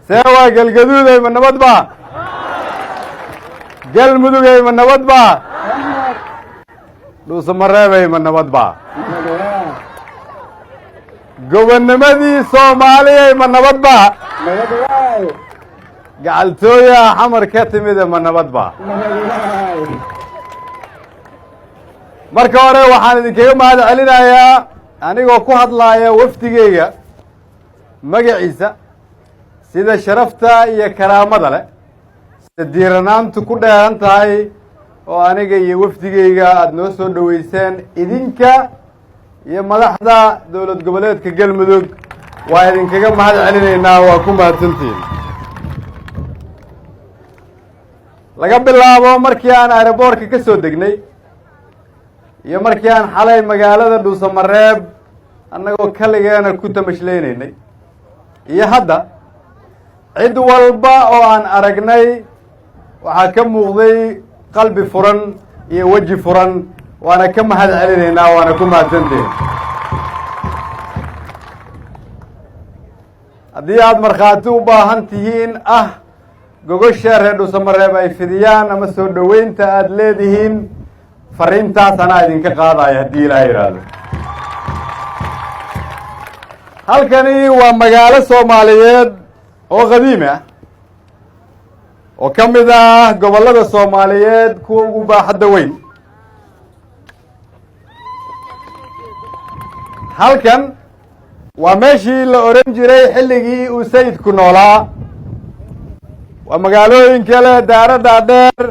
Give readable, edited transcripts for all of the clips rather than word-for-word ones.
سوا قلقدود أي من نبض با قل مدوق أي من نبض با لو سمرة أي من نبض با قبل نمدي صومالي أي من نبض با قعلتو يا حمر كتم إذا من نبض با marka hore waxaan idinkaga mahad celinayaa anigoo ku hadlaaya wafdigeyga magaciisa sida sharafta iyo karaamada leh sida diiranaantu ku dheehan tahay oo aniga iyo wafdigeyga aada noo soo dhoweyseen idinka iyo madaxda dowlad goboleedka galmudug waa idinkaga mahad celinaynaa waa ku mahadsantihiin laga bilaabo markii aan aeroboortka ka soo degnay iyo markii aan xalay magaalada dhuusamareeb annagoo kaligeena ku tamashlaynaynay iyo hadda cid walba oo aan aragnay waxaa ka muuqday qalbi furan iyo weji furan waana ka mahad celinaynaa waana ku mahadsantihiin haddii aada markhaati u baahan tihiin gogosha reer dhuusamareeb ay fidiyaan ama soo dhoweynta aada leedihiin fariintaas anaa idinka qaadaya haddii ilaaha yidhaahdo halkani waa magaalo soomaaliyeed oo qadiimi ah oo ka mid ah gobollada soomaaliyeed kuwa ugu baaxadda weyn halkan waa meeshii la oran jiray xilligii uu sayidku noolaa waa magaalooyinka leh daaro dhaadheer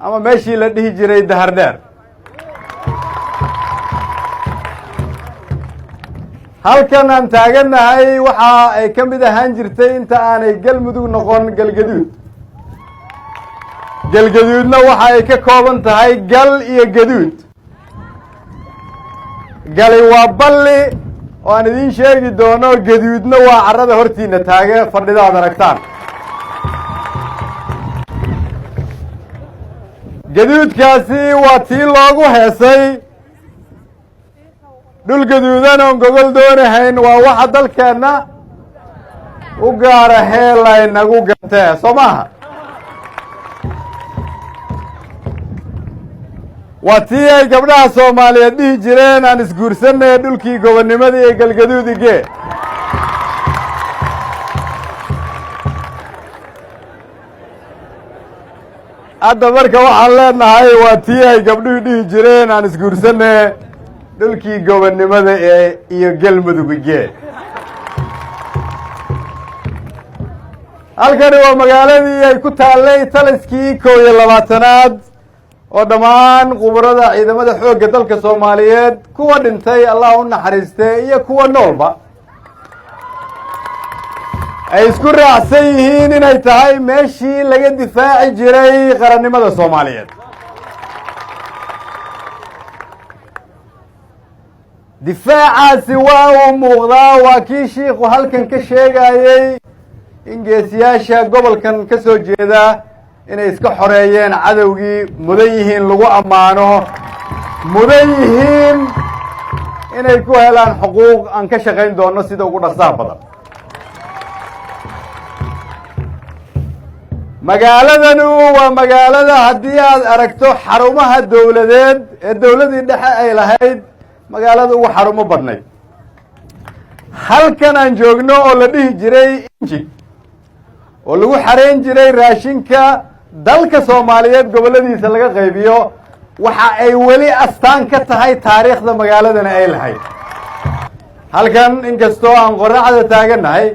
ama meeshii la dhihi jiray dahar dheer halkan aan taagannahay waxa ay ka mid ahaan jirtay inta aanay galmudug noqon galgaduud galgaduudna waxa ay ka kooban tahay gal iyo gaduud gali waa balli oo aan idiin sheegi doono gaduudna waa carrada hortiina taage fadhida aad aragtaan gaduudkaasi waa tii loogu heesay dhul gaduudan oon gogol doonahayn waa waxa dalkeenna u gaara heelaynagu gatee soo maaha waa tii ay gabdhaha soomaaliyeed dhihi jireen aan isguursanay dhulkii gobonnimadii ee galgaduudige hadda marka waxaan leenahay waa tii ay gabdhuhu dhihi jireen aan isguursanay dhulkii gobonnimada ee iyo galmudugige halkani waa magaaladii ay ku taallay taliskii 21aad oo dhammaan khubarada ciidamada xoogga dalka soomaaliyeed kuwa dhintay allah u naxariistee iyo kuwa noolba ay isku raacsan yihiin inay tahay meeshii laga difaaci jiray qarannimada soomaaliyeed difaacaasi waa uu muuqdaa waa kii shiikhu halkan ka sheegayey in geesiyaasha gobolkan ka soo jeeda inay iska xoreeyeen cadowgii mudan yihiin lagu ammaano mudan yihiin inay ku helaan xuquuq aan ka shaqayn doono sida ugu dhaqsaha badan magaaladanu waa magaalada haddii aad aragto xarumaha dowladeed ee dowladii dhexe ay lahayd magaalada ugu xarumo badnayd halkan aan joogno oo la dhihi jiray inji oo lagu xarayn jiray raashinka dalka soomaaliyeed gobolladiisa laga qaybiyo waxa ay weli astaan ka tahay taariikhda magaaladana ay lahayd halkan inkastoo aan qorraxda taagannahay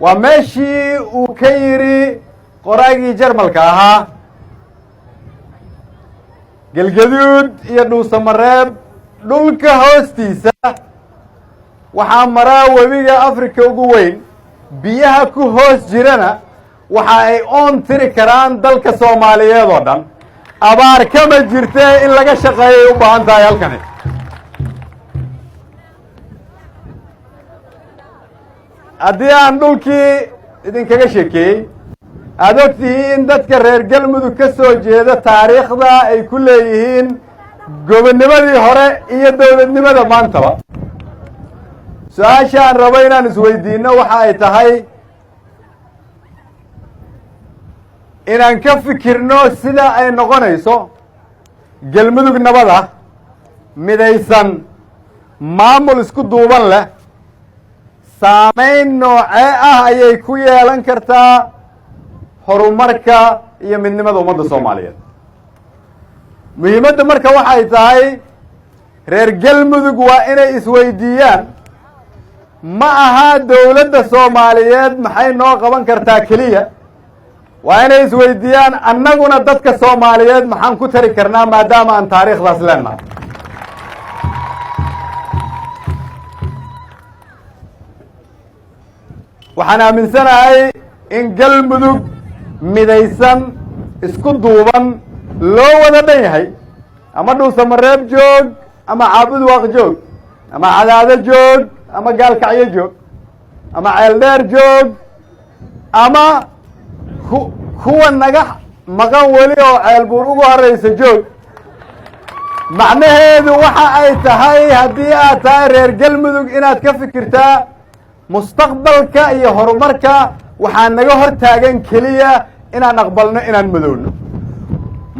waa meeshii uu ka yidhi qoraagii jarmalka ahaa galgaduud iyo dhuusamareeb dhulka hoostiisa waxaa maraa webiga africa ugu weyn biyaha ku hoos jirana waxa ay oon tiri karaan dalka soomaaliyeed oo dhan abaar kama jirte in laga shaqeeyay u baahan tahay halkani haddii aan dhulkii idinkaga sheekeeyey aada ogtihiin dadka reer galmudug ka soo jeeda taariikhda ay ku leeyihiin gobonnimadii hore iyo dowladnimada maantaba su-aasha aan rabo inaan isweydiino waxa ay tahay inaan ka fikirno sida ay noqonayso galmudug nabad ah midaysan maamul isku duuban leh saamayn noocee ah ayay ku yeelan kartaa horumarka iyo midnimada ummadda soomaaliyeed muhiimadda marka waxay tahay reer galmudug waa inay isweydiiyaan ma aha dowladda soomaaliyeed maxay noo qaban kartaa keliya waa inay isweydiiyaan annaguna dadka soomaaliyeed maxaan ku tari karnaa maadaama aan taariikhdaas leenahay waxaan aaminsanahay in galmudug midaysan isku duuban loo wada dhan yahay ama dhuusamareeb joog ama caabud waaq joog ama cadaado joog ama gaalkacyo joog ama ceeldheer joog ama kuwa naga maqan weli oo ceelbuur ugu horeysa joog macnaheedu waxa ay tahay haddii aad tahay reer galmudug inaad ka fikirtaa mustaqbalka iyo horumarka waxaa naga hor taagan keliya inaan aqbalno inaan madowno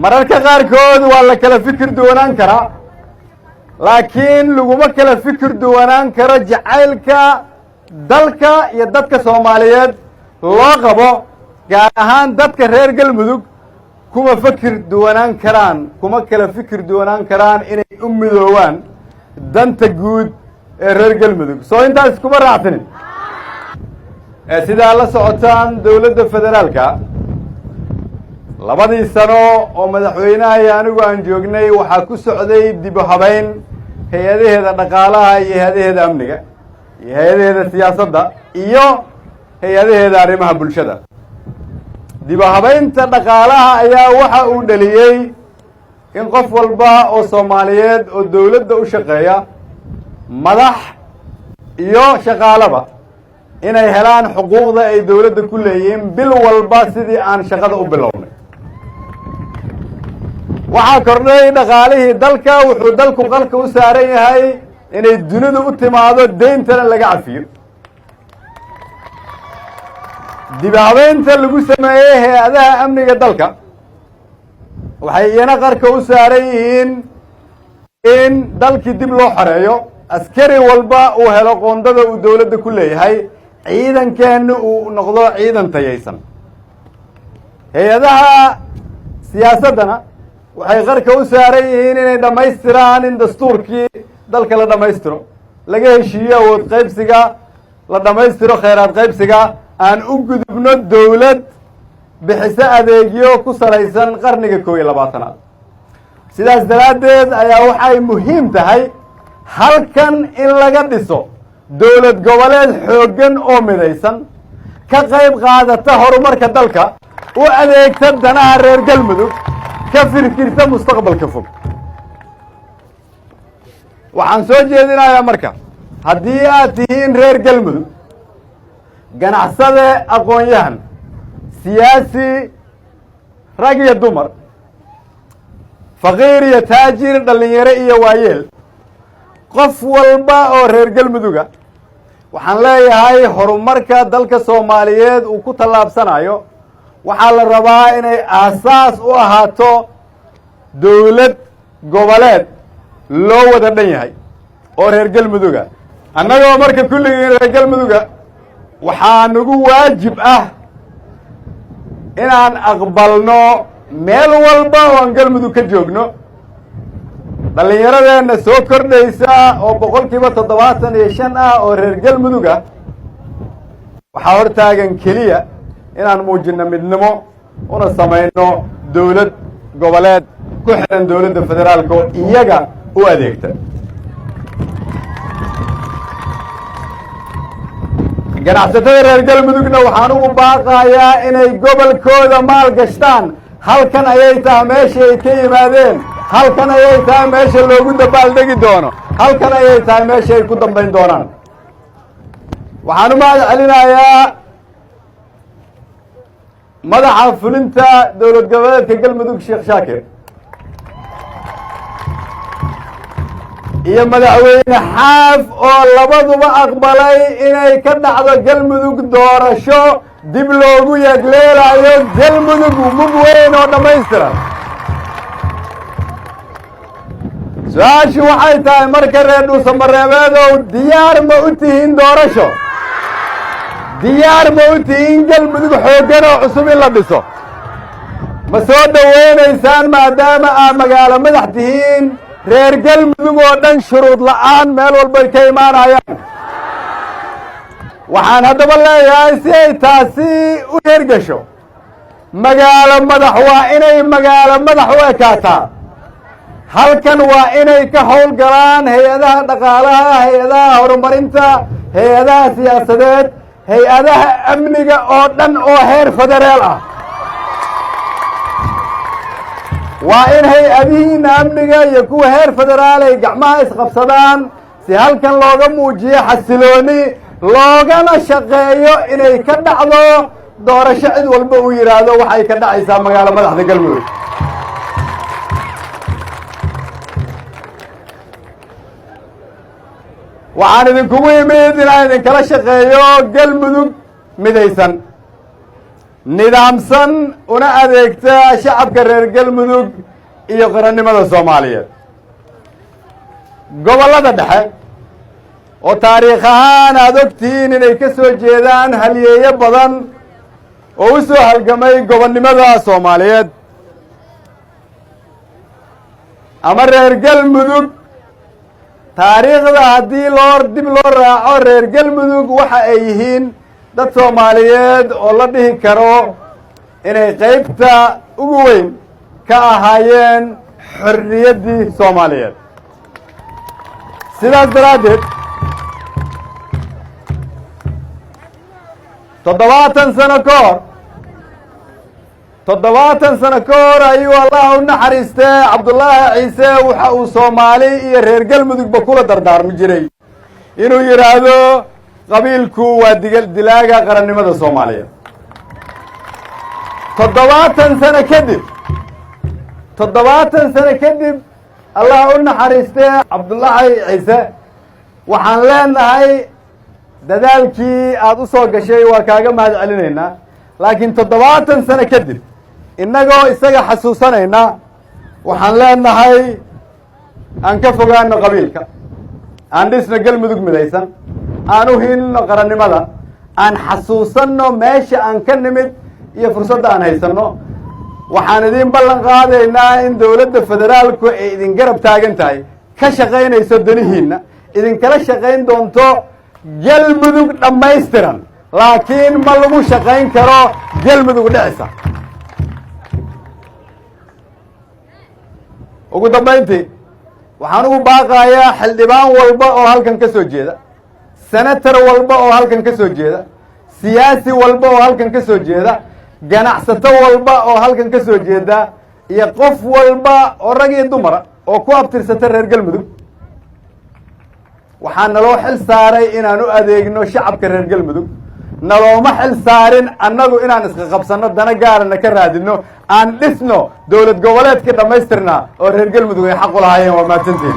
mararka qaarkood waa la kala fikir duwanaan karaa laakiin laguma kala fikir duwanaan karo jacaylka dalka iyo dadka soomaaliyeed loo qabo gaar ahaan dadka reer galmudug kuma fikir duwanaan karaan kuma kala fikir duwanaan karaan inay u midoowaan danta guud ee reer galmudug soo intaas kuma raacsanin sidaa la socotaan dowladda federaalka labadii sano oo madaxweynaha iyo anigu aan joognay waxaa ku socday dib u habeyn hay-adaheeda dhaqaalaha iyo hay-adaheeda amniga iyo hay-adaheeda siyaasadda iyo hay-adaheeda arrimaha bulshada dib u habeynta dhaqaalaha ayaa waxa uu dhaliyey in qof walba oo soomaaliyeed oo dowladda u shaqeeya madax iyo shaqaalaba inay helaan xuquuqda ay dowladda ku leeyihiin bil walba sidii aan shaqada u bilownay waxaa kordhay dhaqaalihii dalka wuxuu dalku qalka u saaran yahay inay dunidu u timaado deyntana laga cafiyo dib habeynta lagu sameeyey hay-adaha amniga dalka waxay iyana qarka u saaran yihiin in dalkii dib loo xoreeyo askari walba uu helo qoondada uu dowladda ku leeyahay ciidankeena uu noqdo ciidan tayaysan hay-adaha siyaasaddana waxay qarka u saaran yihiin inay dhammaystiraan in dastuurkii dalka la dhammaystiro laga heshiiyo awood qaybsiga la dhammaystiro khayraad qaybsiga aan u gudubno dowlad bixiso adeegyo ku salaysan qarniga 21aad sidaas daraaddeed ayaa waxay muhiim tahay halkan in laga dhiso dowlad goboleed xooggan oo midaysan ka qayb qaadata horumarka dalka u adeegta danaha reer galmudug ka fikirta mustaqbalka fog waxaan soo jeedinayaa marka haddii aad tihiin reer galmudug ganacsade aqoon-yahan siyaasi rag iyo dumar faqiir iyo taajir dhallinyaro iyo waayeel qof walba oo reer galmuduga waxaan leeyahay horumarka dalka soomaaliyeed uu ku tallaabsanayo waxaa la rabaa inay aasaas u ahaato dowlad goboleed loo wada dhan yahay oo reer galmuduga annagoo marka kulligiin reer galmuduga waxaa nagu waajib ah inaan aqbalno meel walba oo aan galmudug ka joogno dhallinyaradeenna soo kordhaysa oo 75% ah oo reer galmudug ah waxaa hor taagan keliya inaan muujino midnimo una samayno dowlad goboleed ku xiran dowladda federaalka oo iyaga u adeegta ganacsatada reer galmudugna waxaan ugu baaqayaa inay gobolkooda maal gashtaan halkan ayay tahay meesha ay ka yimaadeen halkan ayay tahay meesha loogu dabaaldegi doono halkan ayay tahay meesha ay ku dambayn doonaan waxaan u mahad celinayaa madaxa fulinta dowlad goboleedka galmudug sheekh shaakir iyo madaxweyne xaaf oo labaduba aqbalay inay ka dhacdo galmudug doorasho dib loogu yegleelayo galmudug mug weyn oo dhammaystiran. su-aashu waxay tahay marka reer dhuusamareebeedow diyaar ma u tihiin doorasho? diyaar ma u tihiin galmudug xooggan oo cusub in la dhiso? ma soo dhowaynaysaan maadaama aad magaalo madax tihiin reer galmudug oo dhan shuruud la'aan meel walbay ka imaanayaan? waxaan haddaba leeyahay si ay taasi u hergesho magaalo madax waa inay magaalo madax u ekaataa. halkan waa inay ka howl galaan hay-adaha dhaqaalaha, hay-adaha horumarinta, hay-adaha siyaasadeed, hay-adaha amniga oo dhan oo heer federaal ah. waa in hay-adihiina amniga iyo kuwa heer federaal ay gacmaha isqabsadaan si halkan looga muujiyo xasilooni, loogana shaqeeyo inay ka dhacdo doorasho cid walba uu yidhaahdo waxay ka dhacaysaa magaalo madaxda galmudug. waxaan idinkugu imid inaan idinkala shaqeeyo galmudug midaysan, nidaamsan, una adeegta shacabka reer galmudug iyo qarannimada soomaaliyeed. gobollada dhexe oo taariikh ahaan aada ogtihiin inay ka soo jeedaan halyeeyo badan oo u soo halgamay gobonnimada soomaaliyeed, ama reer galmudug taariikhda haddii dib loo raaco reer galmudug waxa ay yihiin dad soomaaliyeed oo la dhihi karo inay qaybta ugu weyn ka ahaayeen xorriyaddii soomaaliyeed. sidaas daraaddeed 70 sano ka hor ayuu allah u naxariistee cabdullaahi ciise waxa uu soomaali iyo reer galmudugba kula dardaarmi jiray inuu yidhaahdo qabiilku waa dilaaga qarannimada soomaaliyeed. 70 sano kadib allah u naxariistee cabdullaahi ciise waxaan leenahay dadaalkii aada u soo gashay waa kaaga mahad celinaynaa, laakiin 70 sano kadib innagoo isaga xasuusanayna waxaan leenahay aan ka fogaano qabiilka, aan dhisno galmudug midaysan, aan u hiilino qarannimada, aan xasuusanno meesha aan ka nimid iyo fursadda aan haysanno. waxaan idiin ballan qaadaynaa in dowladda federaalku ay idin garab taagan tahay, ka shaqaynayso danihiinna, idinkala shaqayn doonto galmudug dhammaystiran, laakiin ma lagu shaqayn karo galmudug dhicisa. ugu dambayntii waxaan ugu baaqayaa xildhibaan walba oo halkan ka soo jeeda, senator walba oo halkan ka soo jeeda, siyaasi walba oo halkan ka soo jeeda, ganacsato walba oo halkan ka soo jeeda, iyo qof walba oo rag iyo dumara oo ku abtirsata reer galmudug. waxaa naloo xil saaray inaan u adeegno shacabka reer galmudug, nalooma xil saarin annagu inaan iska qabsanno dana gaarana ka raadino. aan dhisno dowlad goboleedkii dhammaystirnaa oo reer galmudug ay xaq u lahaayeen. waa mahadsantiin.